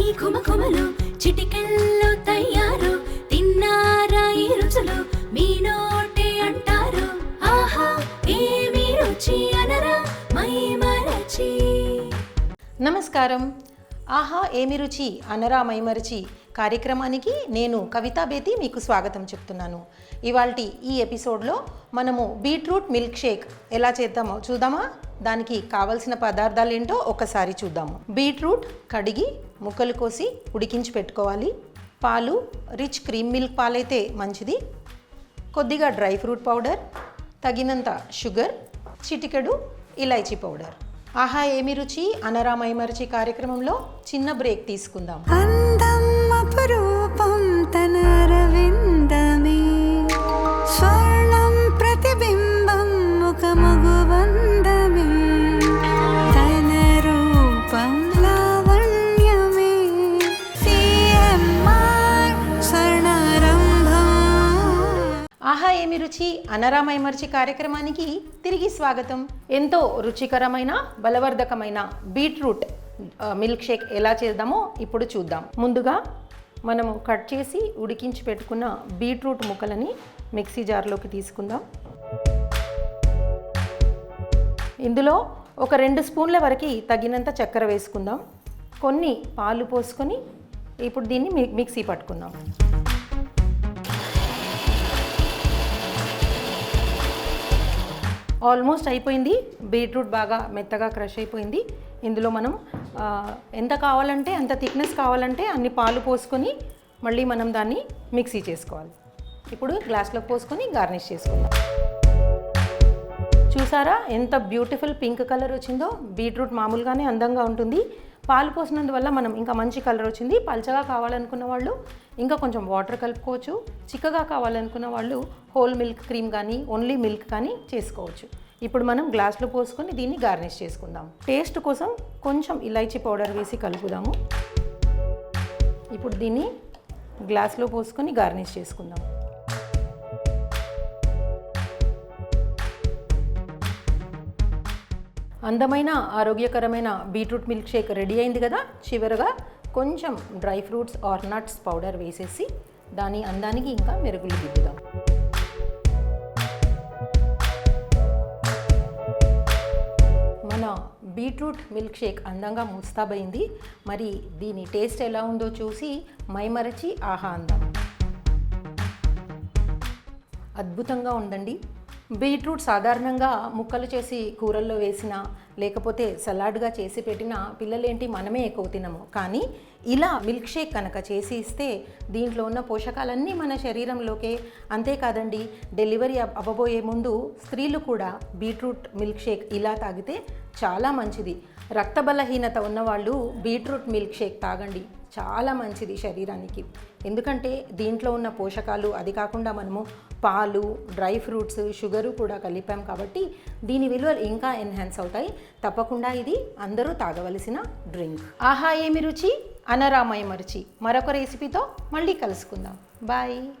ఈ ఘుమఘుమలు చిటికెల్లో తయారు తిన్నారా ఈ రుచులు మీ నోటే అంటారు ఆహా ఏమి రుచి అనరా మై మరచి. నమస్కారం. ఆహా ఏమి రుచి అనరా మైమరచి కార్యక్రమానికి నేను కవితా బేతి మీకు స్వాగతం చెప్తున్నాను. ఇవాల్టి ఈ ఎపిసోడ్లో మనము బీట్రూట్ మిల్క్ షేక్ ఎలా చేద్దామో చూద్దామా? దానికి కావలసిన పదార్థాలు ఏంటో ఒకసారి చూద్దాము. బీట్రూట్ కడిగి ముక్కలు కోసి ఉడికించి పెట్టుకోవాలి. పాలు, రిచ్ క్రీమ్ మిల్క్ పాలైతే మంచిది. కొద్దిగా డ్రై ఫ్రూట్ పౌడర్, తగినంత షుగర్, చిటికెడు ఇలైచీ పౌడర్. ఆహా ఏమి రుచి అనరా మైమరచి కార్యక్రమంలో చిన్న బ్రేక్ తీసుకుందాం. అందం అపురూపం తన రవిందమే స్వర్ణం ప్రతిబింబం ముఖ మగువందమే తన రూపం లావణ్యమే సిఎంఆర్ స్వర్ణారంభం. ఆహా ఏమి రుచి అనరా మైమరచి కార్యక్రమానికి తిరిగి స్వాగతం. ఎంతో రుచికరమైన బలవర్ధకమైన బీట్రూట్ మిల్క్ షేక్ ఎలా చేద్దామో ఇప్పుడు చూద్దాం. ముందుగా మనము కట్ చేసి ఉడికించి పెట్టుకున్న బీట్రూట్ ముక్కలని మిక్సీ జార్లోకి తీసుకుందాం. ఇందులో ఒక 2 స్పూన్ల వరకు తగినంత చక్కెర వేసుకుందాం. కొన్ని పాలు పోసుకొని ఇప్పుడు దీన్ని మిక్సీ పట్టుకుందాం. ఆల్మోస్ట్ అయిపోయింది. బీట్రూట్ బాగా మెత్తగా క్రష్ అయిపోయింది. ఇందులో మనం ఎంత కావాలంటే అంత థిక్నెస్ కావాలంటే అన్ని పాలు పోసుకొని మళ్ళీ మనం దాన్ని మిక్సీ చేసుకోవాలి. ఇప్పుడు గ్లాస్లో పోసుకొని గార్నిష్ చేసుకుందాం. చూసారా ఎంత బ్యూటిఫుల్ పింక్ కలర్ వచ్చిందో? బీట్రూట్ మామూలుగానే అందంగా ఉంటుంది. పాలు పోసినందువల్ల మనం ఇంకా మంచి కలర్ వచ్చింది. పల్చగా కావాలనుకున్న వాళ్ళు ఇంకా కొంచెం వాటర్ కలుపుకోవచ్చు. చిక్కగా కావాలనుకున్న వాళ్ళు హోల్ మిల్క్ క్రీమ్ కానీ ఓన్లీ మిల్క్ కానీ చేసుకోవచ్చు. ఇప్పుడు మనం గ్లాస్లో పోసుకొని దీన్ని గార్నిష్ చేసుకుందాం. టేస్ట్ కోసం కొంచెం ఇలైచీ పౌడర్ వేసి కలుపుదాము. ఇప్పుడు దీన్ని గ్లాస్లో పోసుకొని గార్నిష్ చేసుకుందాం. అందమైన ఆరోగ్యకరమైన బీట్రూట్ మిల్క్ షేక్ రెడీ అయింది కదా. చివరగా కొంచెం dry fruits or nuts powder వేసేసి దాని అందానికి ఇంకా మెరుగులు దిద్దుదాం. మన బీట్రూట్ మిల్క్ షేక్ అందంగా ముస్తాబైంది. మరి దీని టేస్ట్ ఎలా ఉందో చూసి మైమరచి ఆహా అందాం. అద్భుతంగా ఉందండి. బీట్రూట్ సాధారణంగా ముక్కలు చేసి కూరల్లో వేసినా లేకపోతే సలాడ్గా చేసి పెట్టినా పిల్లలేంటి మనమే ఎక్కువ తినము. కానీ ఇలా మిల్క్ షేక్ కనుక చేసి ఇస్తే దీంట్లో ఉన్న పోషకాలన్నీ మన శరీరంలోకే. అంతేకాదండి, డెలివరీ అవ్వబోయే ముందు స్త్రీలు కూడా బీట్రూట్ మిల్క్ షేక్ ఇలా తాగితే చాలా మంచిది. రక్త బలహీనత ఉన్నవాళ్ళు బీట్రూట్ మిల్క్ షేక్ తాగండి, చాలా మంచిది శరీరానికి. ఎందుకంటే దీంట్లో ఉన్న పోషకాలు, అది కాకుండా మనము పాలు, డ్రై ఫ్రూట్స్, షుగరు కూడా కలిపాం కాబట్టి దీని విలువలు ఇంకా ఎన్హాన్స్ అవుతాయి. తప్పకుండా ఇది అందరూ తాగవలసిన డ్రింక్. ఆహా ఏమి రుచి అనరా మైమరచి మరొక రెసిపీతో మళ్ళీ కలుసుకుందాం. బాయ్.